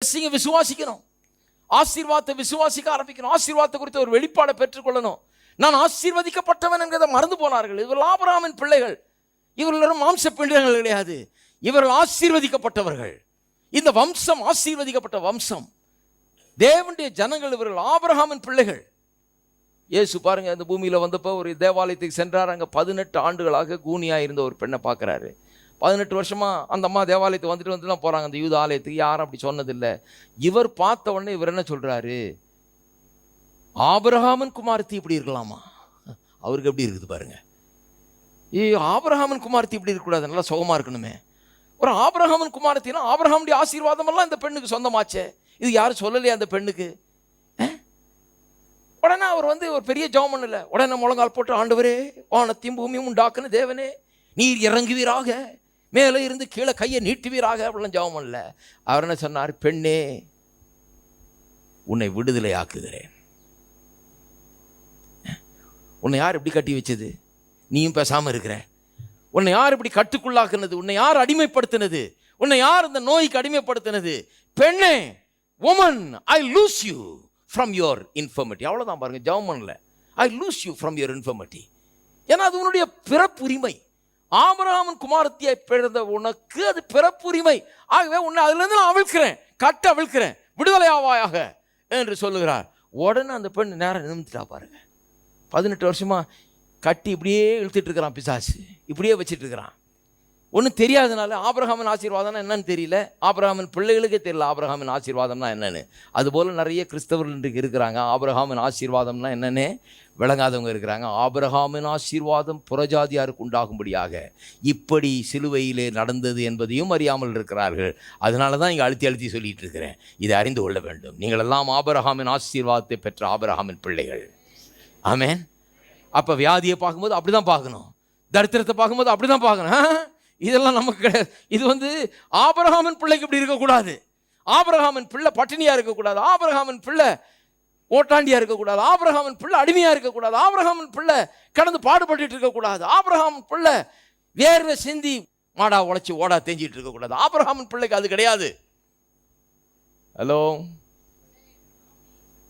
விசுவாசிக்கணும், ஆசீர்வாதத்தை விசுவாசிக்க ஆரம்பிக்கணும், ஆசீர்வாதத்தை குறித்து ஒரு வெளிப்பாடை பெற்றுக்கொள்ளணும். நான் ஆசீர்வதிக்கப்பட்டவன் என்கிறத மறந்து போனார்கள். இவர்கள் ஆபிரகாமின் பிள்ளைகள், இவர்களும் மாம்ச பிள்ளைகள் கிடையாது, இவர்கள் ஆசீர்வதிக்கப்பட்டவர்கள். இந்த வம்சம் ஆசீர்வதிக்கப்பட்ட வம்சம், தேவனுடைய ஜனங்கள், இவர்கள் ஆபிரகாமின் பிள்ளைகள். இயேசு பாருங்க, இந்த பூமியில் வந்தப்போ ஒரு தேவாலயத்துக்கு சென்றார். அங்கே 18 ஆண்டுகளாக கூனியாக இருந்த ஒரு பெண்ணை பார்க்குறாரு. 18 வருஷமாக அந்த அம்மா தேவாலயத்துக்கு வந்துட்டு தான் போகிறாங்க. அந்த யூத ஆலயத்துக்கு யாரும் அப்படி சொன்னதில்லை. இவர் பார்த்த உடனே இவர் என்ன சொல்கிறாரு, ஆபிரகாமின் குமாரத்தி இப்படி இருக்கலாமா? அவருக்கு எப்படி இருக்குது பாருங்க. ஆபிரகாமின் குமாரத்தி இப்படி இருக்கக்கூடாது, நல்லா சுகமாக இருக்கணுமே. ஒரு ஆபிரகாமின் குமாரத்தினா ஆபிரகாமுடைய ஆசீர்வாதம் எல்லாம் இந்த பெண்ணுக்கு சொந்தமாச்சே. இது யாரும் சொல்லலையா அந்த பெண்ணுக்கு? உடனே அவர் ஒரு பெரிய ஜெபம் பண்ணல. உடனே முழங்கால் போட்டு, ஆண்டவரே வானத்தையும் பூமியும் உண்டாக்குன தேவனே, நீர் இறங்குவீராக, மேலே இருந்து கீழே கையை நீட்டுவீராக அப்படிலாம் ஜெபம் பண்ணல. அவர் என்ன சொன்னார், பெண்ணே உன்னை விடுதலை ஆக்குகிறேன். உன்னை யார் இப்படி கட்டி வச்சது? நீயும் பேசாமல் இருக்கிற. உன்னை யார் இப்படி கட்டுக்குள்ளாக்குனது? உன்னை யார் அடிமைப்படுத்தினது? உன்னை யார் இந்த நோய்க்கு அடிமைப்படுத்தினது? பெண்ணே, woman, I lose you from your infirmity. அவ்வளோதான் பாருங்க, ஜெபம் பண்ணல. I lose you from your infirmity. ஏன்னா அது உன்னுடைய பிறப்புரிமை. ஆபிரகாமின் குமாரத்தியை பிறந்த உனக்கு அது பிறப்புரிமை. ஆகவே உன்னை அதுலேருந்து நான் அவிழ்க்கிறேன், கட்ட அவிழ்க்கிறேன், விடுதலை ஆவாயாக என்று சொல்லுகிறார். உடனே அந்த பெண் நேரம் நிமிந்துட்டா பாருங்க. 18 வருஷமா கட்டி இப்படியே இழுத்துட்டு இருக்கிறான் பிசாசு, இப்படியே வச்சுட்டு இருக்கிறான். ஒன்றும் தெரியாதனால ஆபிரகாமின் ஆசீர்வாதம்னா என்னன்னு தெரியல, ஆபிரகாமின் பிள்ளைகளுக்கே தெரியல ஆபிரகாமின் ஆசீர்வாதம்னா என்னன்னு. அதுபோல் நிறைய கிறிஸ்தவர்கள் இன்றைக்கு இருக்கிறாங்க, ஆபிரகாமின் ஆசீர்வாதம்னா என்னன்னு விளங்காதவங்க இருக்கிறாங்க. ஆபிரகாமின் ஆசீர்வாதம் புறஜாதியாருக்கு உண்டாகும்படியாக இப்படி சிலுவையிலே நடந்தது என்பதையும் அறியாமல் இருக்கிறார்கள். அதனால தான் இங்கே அழுத்தி சொல்லிட்டு இருக்கிறேன். இதை அறிந்து கொள்ள வேண்டும். நீங்கள் எல்லாம் ஆபிரகாமின் ஆசீர்வாதத்தை பெற்ற ஆபிரகாமின் பிள்ளைகள். ஆமென். அப்போ வியாதியை பார்க்கும்போது அப்படி தான் பார்க்கணும், தரித்திரத்தை பார்க்கும்போது அப்படி தான் பார்க்கணும். இதெல்லாம் நமக்கு கிடையாது. இது ஆபிரகாமின் பிள்ளைக்கு இப்படி இருக்கக்கூடாது. ஆபிரகாமின் பிள்ளை பட்டினியாக இருக்கக்கூடாது, ஆபிரகாமின் பிள்ளை ஓட்டாண்டியாக இருக்கக்கூடாது, ஆபிரகாமின் பிள்ளை அடிமையாக இருக்கக்கூடாது, ஆபிரகாமின் பிள்ளை கடந்து பாடுபட்டு இருக்கக்கூடாது, ஆபிரகாமின் பிள்ளை வேர்வை சிந்தி மாடா உழைச்சி ஓடா தேஞ்சிட்டு இருக்கக்கூடாது. ஆபிரகாமின் பிள்ளைக்கு அது கிடையாது. ஹலோ,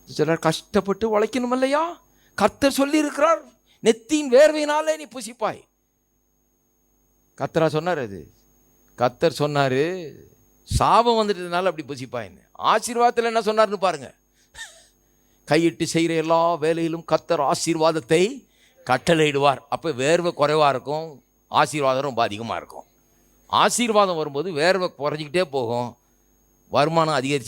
சிலர் கஷ்டப்பட்டு உழைக்கணும் இல்லையா? கர்த்தர் சொல்லி இருக்கிறார், நெத்தியின் வேர்வையினாலே நீ புசிப்பாய். கர்த்தரா சொன்னார்? அது கர்த்தர் சொன்னார், சாபம் வந்துட்டதுனால அப்படி புசிப்பாயின்னு. ஆசீர்வாதத்தில் என்ன சொன்னார்னு பாருங்க, கையிட்டு செய்கிற எல்லா வேலையிலும் கர்த்தர் ஆசீர்வாதத்தை கட்டளையிடுவார். அப்போ வேர்வை குறைவாக இருக்கும், ஆசீர்வாதம் ரொம்ப அதிகமாக இருக்கும். ஆசீர்வாதம் வரும்போது வேர்வை குறைஞ்சிக்கிட்டே போகும், வருமானம் அதிகரிச்சு